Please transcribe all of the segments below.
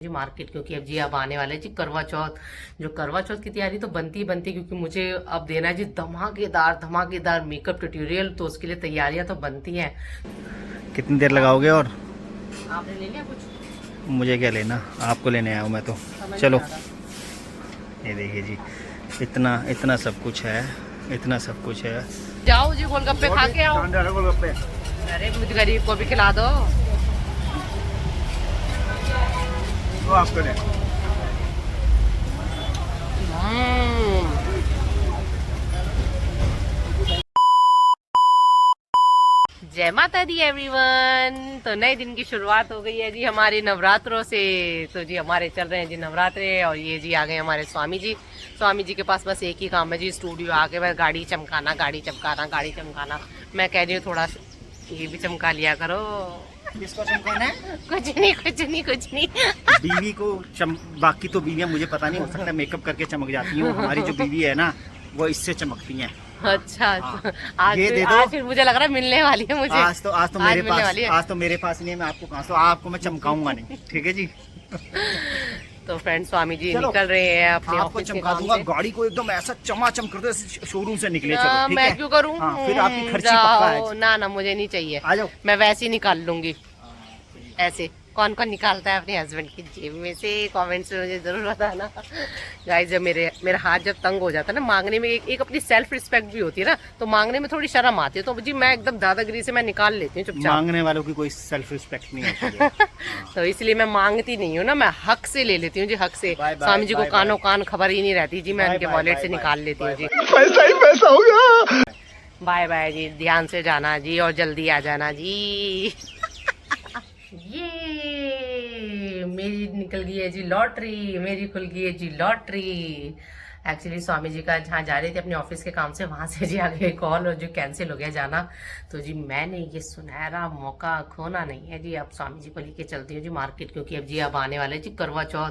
जी market, क्योंकि अब जी अब आने वाले जी करवा चौथ। जो करवा चौथ की तैयारी तो बनती ही बनती, क्योंकि मुझे अब देना है जी धमाकेदार धमाकेदार मेकअप ट्यूटोरियल, तो उसके लिए तैयारियां तो बनती हैं। कितनी देर लगाओगे? और आपने ले लिया कुछ? मुझे क्या लेना, आपको लेने आया हूँ मैं तो। समझ चलो नहीं आ रहा। ये देखिए जी, इतना इतना सब कुछ है, इतना सब कुछ है। जाओ जी गोलगप्पे खा के आओ। गोलगप्पे अरे मुझे गरीब को भी खिला दो। तो आपको ले। जय माता दी एवरीवन। तो नए दिन की शुरुआत हो गई है जी हमारे नवरात्रों से। तो जी हमारे चल रहे हैं जी नवरात्रे, और ये जी आ गए हमारे स्वामी जी। स्वामी जी के पास बस एक ही काम है जी, स्टूडियो आके बस गाड़ी चमकाना, गाड़ी चमकाना, गाड़ी चमकाना। मैं कह रही हूँ थोड़ा ये भी चमका लिया करो। किसको चमकाना है? कुछ नहीं कुछ नहीं कुछ नहीं। बीवी को बाकी तो बीवियां मुझे पता नहीं, हो सकता है मेकअप करके चमक जाती हैं। हमारी जो बीवी है ना, वो इससे चमकती हैं। अच्छा हाँ। आज ये दे दो। आज फिर मुझे लग रहा है मिलने वाली है मुझे। आज तो मेरे मिलने पास, वाली है। आज तो मेरे पास नहीं है। मैं आपको कहाँ से, आपको मैं चमकाऊंगा नहीं, ठीक है जी। तो फ्रेंड स्वामी जी चलो, निकल रहे हैं अपने आपको ऑफिस के चमका काम दूंगा। से। गाड़ी को एकदम ऐसा चमाचम कर दो, शोरूम से निकले। चलो ठीक मैं है? क्यों करूं? हाँ, फिर आपकी खर्ची पक्का है। ना ना मुझे नहीं चाहिए, आ जाओ। मैं वैसे ही निकाल लूंगी। ऐसे कौन कौन निकालता है अपने हस्बैंड की जेब में से? कमेंट्स में मुझे जरूर बताना गाइस। जब मेरा हाथ जब तंग हो जाता है ना मांगने में, एक अपनी सेल्फ रिस्पेक्ट भी होती है ना, तो मांगने में थोड़ी शर्म आती है, तो जी मैं एकदम दादागिरी से मैं निकाल लेती हूँ चुपचाप। मांगने वालों की कोई सेल्फ रिस्पेक्ट नहीं होती है। तो इसलिए मैं मांगती नहीं हूँ ना, मैं हक से ले लेती हूँ जी, हक से। बाय बाय, स्वामी जी को बाय कानों बाय। कान खबर ही नहीं रहती जी, मैं बाय उनके बाय, वॉलेट बाय से बाय, निकाल लेती हूँ बाय जी। पैसा ही पैसा हो गया। बाय बाय जी, ध्यान से जाना जी, और जल्दी आ जाना जी। ये मेरी निकल गई है जी लॉटरी, मेरी खुल गई है जी लॉटरी। एक्चुअली स्वामी जी का जहाँ जा रही थी अपने ऑफिस के काम से, वहां से जी आ गई कॉल, और जो कैंसिल हो गया जाना। तो जी मैंने ये सुनहरा मौका खोना नहीं है जी, अब स्वामी जी को लेके चलती हूँ जी मार्केट, क्योंकि अब जी अब आने वाले जी करवा चौथ।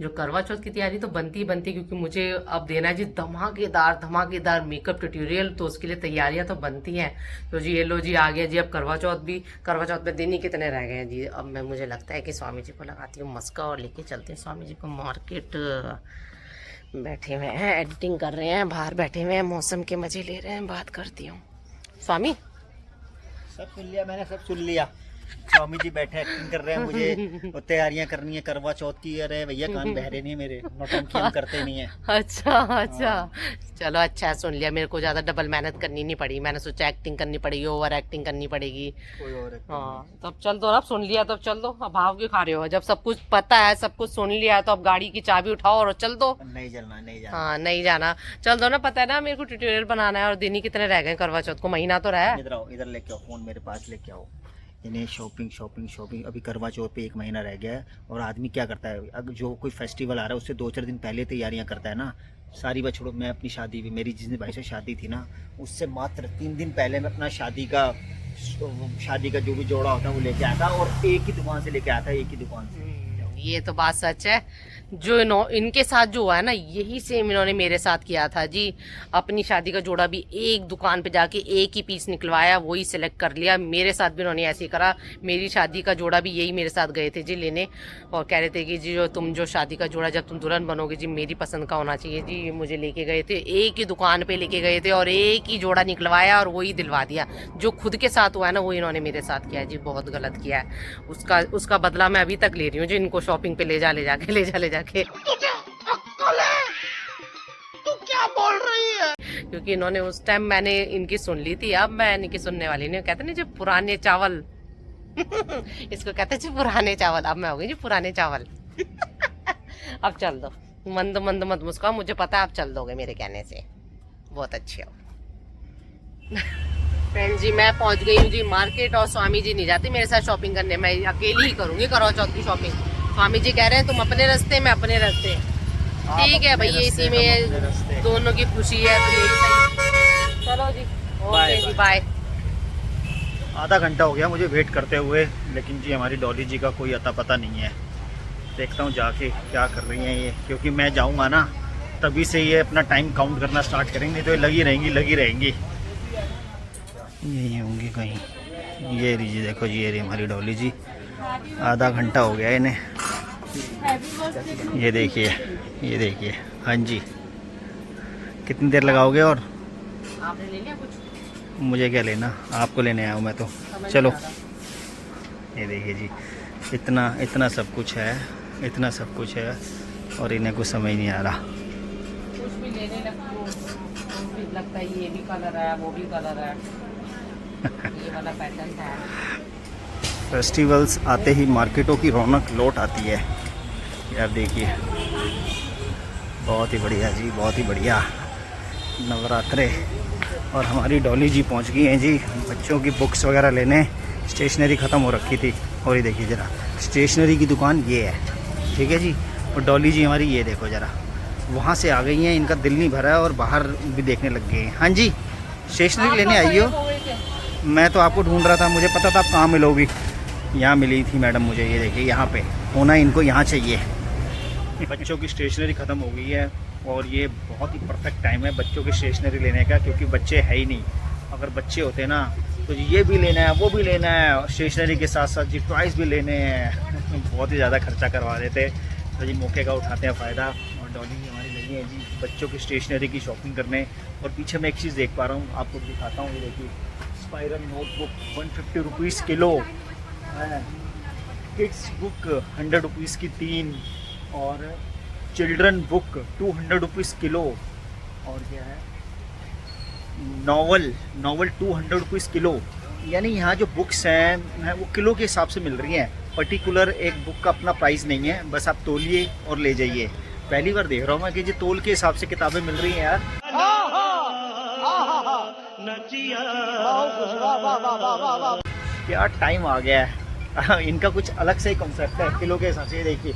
जो करवा चौथ की तैयारी तो बनती ही बनती, क्योंकि मुझे अब देना है जी धमाकेदार धमाकेदार मेकअप ट्यूटोरियल, तो उसके लिए तैयारियां तो बनती हैं। तो जी ये लो जी आ गया जी अब करवा चौथ भी। करवा चौथ में दिन ही कितने रह गए हैं जी। अब मैं, मुझे लगता है कि स्वामी जी को लगाती हूँ मस्का, और लेके चलते हैं स्वामी जी को मार्केट। बैठे हुए हैं, एडिटिंग कर रहे हैं, बाहर बैठे हुए हैं, मौसम के मजे ले रहे हैं। बात करती हूँ स्वामी। सब सुन लिया मैंने, सब सुन लिया। स्वामी जी बैठे एक्टिंग कर रहे हैं, मुझे और तैयारियां करनी है करवा चौथ की। अरे भैया कान बहरे नहीं मेरे, नौटंकी हम करते नहीं है। अच्छा अच्छा, चलो अच्छा सुन लिया। मेरे को ज्यादा डबल मेहनत करनी नहीं पड़ी, मैंने सोचा एक्टिंग करनी पड़ेगी, ओवर एक्टिंग करनी पड़ेगी। कोई और हाँ तब चल दो, अब सुन लिया तब चल दो। अब भाव क्यों खा रहे हो? जब सब कुछ पता है, सब कुछ सुन लिया, तो अब गाड़ी की चाबी उठाओ और चल दो। नहीं चलना, नहीं जाना। हाँ नहीं जाना, चल दो ना। पता है ना मेरे को ट्यूटोरियल बनाना है, और दिन ही कितने रह गए करवा चौथ को, महीना तो रहा है। इधर आओ, इधर लेके आओ फोन, मेरे पास लेके आओ। इन्हें शॉपिंग शॉपिंग शॉपिंग, अभी करवा चौथ पे 1 महीना रह गया है। और आदमी क्या करता है, अगर जो कोई फेस्टिवल आ रहा है उससे 2-4 दिन पहले तैयारियां करता है ना। सारी बात छोड़ो, मैं अपनी शादी भी, मेरी जिस भाई से शादी थी ना, उससे मात्र 3 दिन पहले मैं अपना शादी का जो भी जोड़ा होता है वो लेके आया था, और एक ही दुकान से लेके आया था, एक ही दुकान से। ये तो बात सच है। जो इनके साथ जो हुआ है ना, यही सेम इन्होंने मेरे साथ किया था जी। अपनी शादी का जोड़ा भी एक दुकान पे जाके एक ही पीस निकलवाया, वही सिलेक्ट कर लिया। मेरे साथ भी उन्होंने ऐसे ही करा। मेरी शादी का जोड़ा भी यही मेरे साथ गए थे जी लेने, और कह रहे थे कि जी जो शादी का जोड़ा जब तुम दुल्हन बनोगे जी, मेरी पसंद का होना चाहिए जी। मुझे लेके गए थे, एक ही दुकान पे लेके गए थे, और एक ही जोड़ा निकलवाया और वही दिलवा दिया। जो खुद के साथ हुआ है ना, वो इन्होंने मेरे साथ किया है जी। बहुत गलत किया है। उसका बदला मैं अभी तक ले रही हूँ जी, इनको शॉपिंग पे ले जाके। तू क्या बोल रही है? क्योंकि इन्होंने उस टाइम, मैंने इनकी सुन ली थी, अब मैं इनकी सुनने वाली नहीं। कहते ना जो पुराने चावल इसको कहते हैं जी पुराने चावल। अब मैं हो गई जी पुराने चावल। अब चल दो, मंद मंद मत मुस्काओ, मुझे पता है आप चल दोगे मेरे कहने से। बहुत अच्छे हो। फ्रेंड जी मैं पहुंच गई हूँ जी मार्केट, और स्वामी जी नहीं जाते मेरे साथ शॉपिंग करने, मैं अकेली ही करूंगी करवा चौथ की शॉपिंग। स्वामी जी कह रहे हैं तुम अपने रास्ते, मैं अपने रास्ते। ठीक है भैया, इसी में दोनों की खुशी है, तो यही सही। चलो जी, ओके जी, बाय। आधा घंटा हो गया मुझे वेट करते हुए, लेकिन जी हमारी डॉली जी का कोई अता पता नहीं है। देखता हूँ जाके क्या कर रही हैं ये, क्योंकि मैं जाऊँगा ना तभी से ये अपना टाइम काउंट करना स्टार्ट करेंगे, तो ये लगी रहेंगी। यही होंगी कहीं। ये लीजिए, देखो जी, ये रही हमारी डॉली जी। आधा घंटा हो गया इन्हें ये देखिए, ये देखिए। हाँ जी, कितनी देर लगाओगे? और आपने ले लिया कुछ? मुझे क्या लेना, आपको लेने आया हूँ मैं तो। समझ चलो, नहीं आ रहा। ये देखिए जी, इतना सब कुछ है, इतना सब कुछ है और इन्हें कुछ समझ नहीं आ रहा। कुछ भी लेने लगती हूँ तो भी लगता है ये भी कलर है, वो भी कलर है, ये वाला पैटर्न है। फेस्टिवल्स आते ही मार्केटों की रौनक लौट आती है। यार देखिए, बहुत ही बढ़िया जी, बहुत ही बढ़िया नवरात्रे। और हमारी डॉली जी पहुंच गई हैं जी बच्चों की बुक्स वगैरह लेने। स्टेशनरी ख़त्म हो रखी थी। और ये देखिए ज़रा, स्टेशनरी की दुकान ये है, ठीक है जी। और डॉली जी हमारी ये देखो ज़रा, वहाँ से आ गई हैं, इनका दिल नहीं भरा है और बाहर भी देखने लग गए हैं। हाँ जी, स्टेशनरी लेने आई हो? मैं तो आपको ढूंढ रहा था, मुझे पता था आप कहाँ मिलोगी। यहाँ मिली थी मैडम मुझे, ये देखिए यहाँ पे होना, इनको यहाँ चाहिए। बच्चों की स्टेशनरी ख़त्म हो गई है और ये बहुत ही परफेक्ट टाइम है बच्चों की स्टेशनरी लेने का, क्योंकि बच्चे है ही नहीं। अगर बच्चे होते ना तो ये भी लेना है, वो भी लेना है, स्टेशनरी के साथ साथ जी टॉयज़ भी लेने हैं, बहुत ही ज़्यादा खर्चा करवा देते। तो जी मौके का उठाते हैं फ़ायदा। और डॉली हमारी लगी है जी बच्चों की स्टेशनरी की शॉपिंग करने। और पीछे मैं एक चीज़ देख पा रहा हूँ, आपको दिखाता हूँ। ये देखिए, स्पाइरल नोटबुक 150 रुपीज़ किलो है, किड्स बुक 100 रुपीज़ की 3, और चिल्ड्रन बुक 200 रुपीज़ किलो। और क्या है, नॉवल 200 रुपीज़ किलो। यानी यहाँ जो बुक्स हैं वो किलो के हिसाब से मिल रही हैं। पर्टिकुलर एक बुक का अपना प्राइस नहीं है, बस आप तोलिए और ले जाइए। पहली बार देख रहा हूँ मैं कि जी तोल के हिसाब से किताबें मिल रही हैं यार। क्या टाइम आ गया है। इनका कुछ अलग से ही कॉन्सेप्ट है किलो के हिसाब से। देखिए,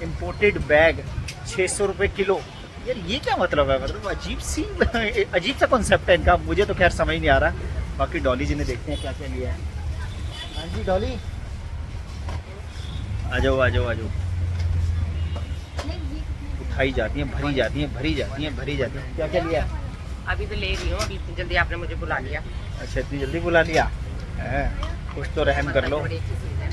इम्पोर्टेड बैग 600 रुपये किलो। यार ये क्या मतलब है, मतलब अजीब सा कॉन्सेप्ट है इनका। मुझे तो खैर समझ नहीं आ रहा। बाकी डॉली जी ने देखते हैं क्या क्या लिया है। हाँ जी डॉली, आ जाओ आ जाओ आ जाओ। उठाई जाती हैं, भरी जाती हैं, भरी जाती हैं, भरी जाती हैं। क्या क्या लिया? अभी तो ले रही हूँ, अभी इतनी जल्दी आपने मुझे बुला लिया। अच्छा, इतनी जल्दी बुला लिया है, कुछ तो रहम कर लो। बड़ी अच्छी चीज़ है।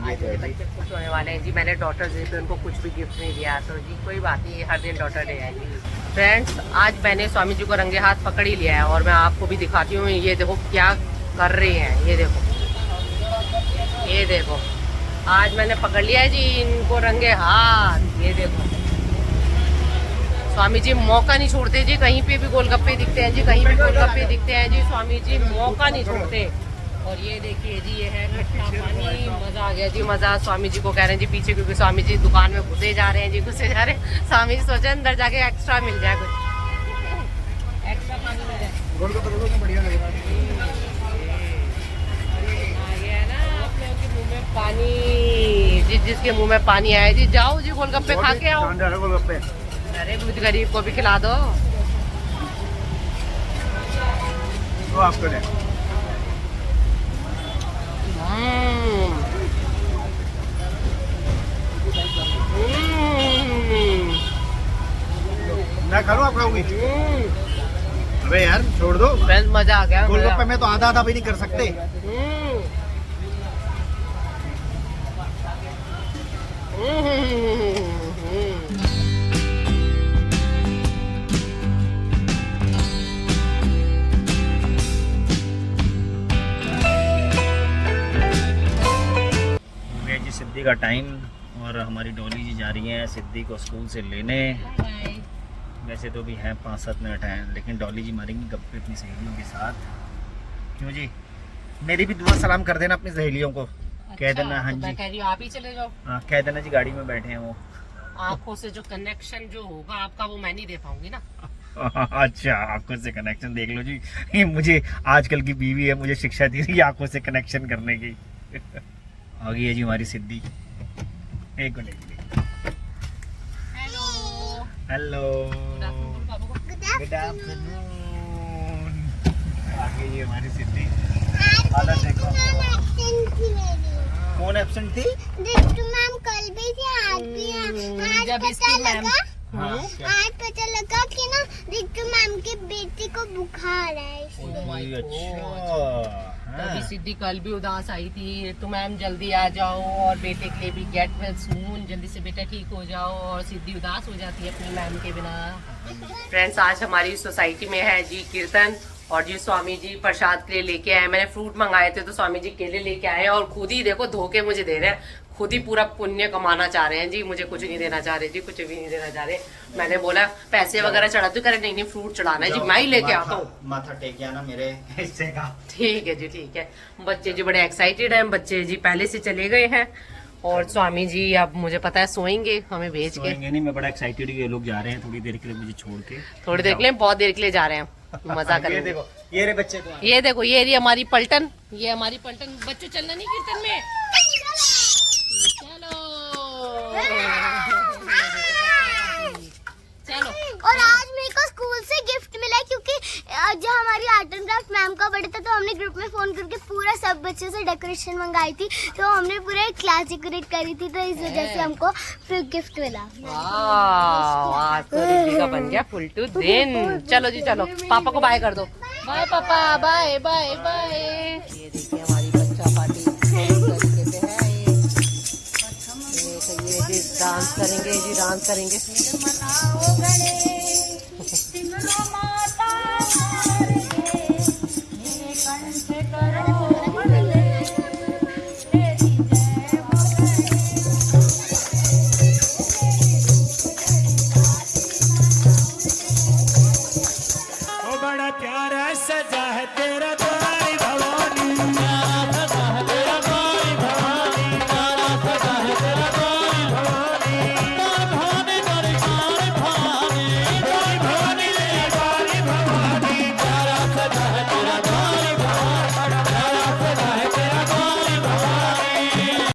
ये आज तो है मेरे जी। बच्चे खुश होने वाले हैं जी। मैंने डॉटर डे पे उनको कुछ भी गिफ्ट नहीं दिया, तो जी कोई बात नहीं, हर दिन डॉटर डे है जी। फ्रेंड्स, आज मैंने स्वामी जी को रंगे हाथ पकड़ ही लिया है और मैं आपको भी दिखाती हूँ। ये देखो क्या कर रही हैं, ये देखो, ये देखो, आज मैंने पकड़ लिया है जी इनको रंगे हाथ। ये देखो, स्वामी जी मौका नहीं छोड़ते जी। कहीं पे भी गोलगप्पे दिखते हैं जी, कहीं भी गोलगप्पे दिखते हैं जी, स्वामी जी मौका नहीं छोड़ते। और ये देखिए जी, ये है खट्टा पानी। मजा आ गया जी, मजा। स्वामी जी को कह रहे हैं जी पीछे, क्योंकि स्वामी जी दुकान में घुसे जा रहे हैं जी, घुसे जा रहे हैं। स्वामी जी सोचे अंदर जाके एक्स्ट्रा मिल जाए, कुछ एक्स्ट्रा पानी मिल जाए। बढ़िया लग रहा है। आ गया ना आप लोगों के मुंह में पानी, जिसके मुंह में पानी आया जी, जाओ जी गोलगप्पे खा के आओ। गोलगप्पे, अरे मुझ गरीब को भी खिला दो। तो आपको ले। मैं खा लूं, आप खाओगी? अबे यार छोड़ दो। मजा आ गया। गोलगप्पे में तो आधा भी नहीं कर सकते। जी सिद्धि का टाइम और हमारी डॉली जी जा रही हैं सिद्धि को स्कूल से लेने। वैसे तो भी हैं 5-7 मिनट हैं, लेकिन डॉली जी मारेंगी गप्पे अपनी सहेलियों के साथ। क्यों जी, मेरी भी दुआ सलाम कर देना अपनी सहेलियों को। कह देना। हाँ तो जी, मैं कह रही हूँ आप ही चले जाओ। हाँ कह देना जी, गाड़ी में बैठे हैं वो। आंखों से जो कनेक्शन जो होगा आपका, वो मैं नहीं दे पाऊंगी ना। अच्छा, आंखों से कनेक्शन देख लो जी। ये मुझे आजकल की बीवी है, मुझे शिक्षा दी रही है आंखों से कनेक्शन करने की। आ गई है जी हमारी सिद्धि। एक minute. Hello hello, good afternoon. आ गई है हमारी सिद्धि। हालत देखो। कौन एब्सेंट थी? मैम कल भी थी, आज भी है। जब इसकी मैम, आज पता लगा कि ना रितु मैम की बेटी को बुखार है, इसलिए। अच्छा, तो अभी सिद्धि कल भी उदास आई थी, तो मैम जल्दी आ जाओ और बेटे के लिए भी गेट वेल सून, जल्दी से बेटा ठीक हो जाओ, और सिद्धि उदास हो जाती है अपनी मैम के बिना। फ्रेंड्स, आज हमारी सोसाइटी में है जी कीर्तन, और जी स्वामी जी प्रसाद के लिए लेके आए। मैंने फ्रूट मंगाए थे तो स्वामी जी केले लेके आए, और खुद ही देखो धोके मुझे दे रहे हैं, खुद ही पूरा पुण्य कमाना चाह रहे हैं जी, मुझे कुछ नहीं देना चाह रहे जी, कुछ भी नहीं देना चाह रहे। मैंने बोला पैसे वगैरह चढ़ा दो, करे नहीं फ्रूट चढ़ाना है जी, मैं ही लेके आता हूँ। माथा टेक गया ना मेरे हिस्से का। ठीक है जी, ठीक है। बच्चे जी बड़े एक्साइटेड हैं, बच्चे जी पहले से चले गए हैं, और स्वामी जी अब मुझे पता है सोएंगे हमें भेज के। नहीं, मैं बड़ा एक्साइटेड हूँ, ये लोग जा रहे हैं थोड़ी देर के लिए मुझे छोड़ के। थोड़ी देर के लिए, बहुत देर के लिए जा रहे हैं, मजा करेंगे। ये देखो, ये रे बच्चे तो ये देखो, ये रही हमारी पलटन, ये हमारी पलटन। बच्चों चलना नहीं कीर्तन में, चलो चलो। और आज मेरे को स्कूल से गिफ्ट मिला, क्योंकि जो हमारी आर्ट एंड क्राफ्ट मैम का बर्थडे था, तो हमने ग्रुप में फोन करके पूरा सब बच्चों से डेकोरेशन मंगाई थी, तो हमने पूरे क्लास डेकोरेट करी थी, तो इस वजह से हमको फिर गिफ्ट मिला। वाह, आज तो रिद्धि का बन गया फुल टू दिन। चलो जी चलो, पापा को बाय कर दो। बाय पापा, बाय बाय बाय। ये देखिए हमारी बच्चा पार्टी तरीके से है ये। तो ये जी डांस करेंगे जी, डांस करेंगे।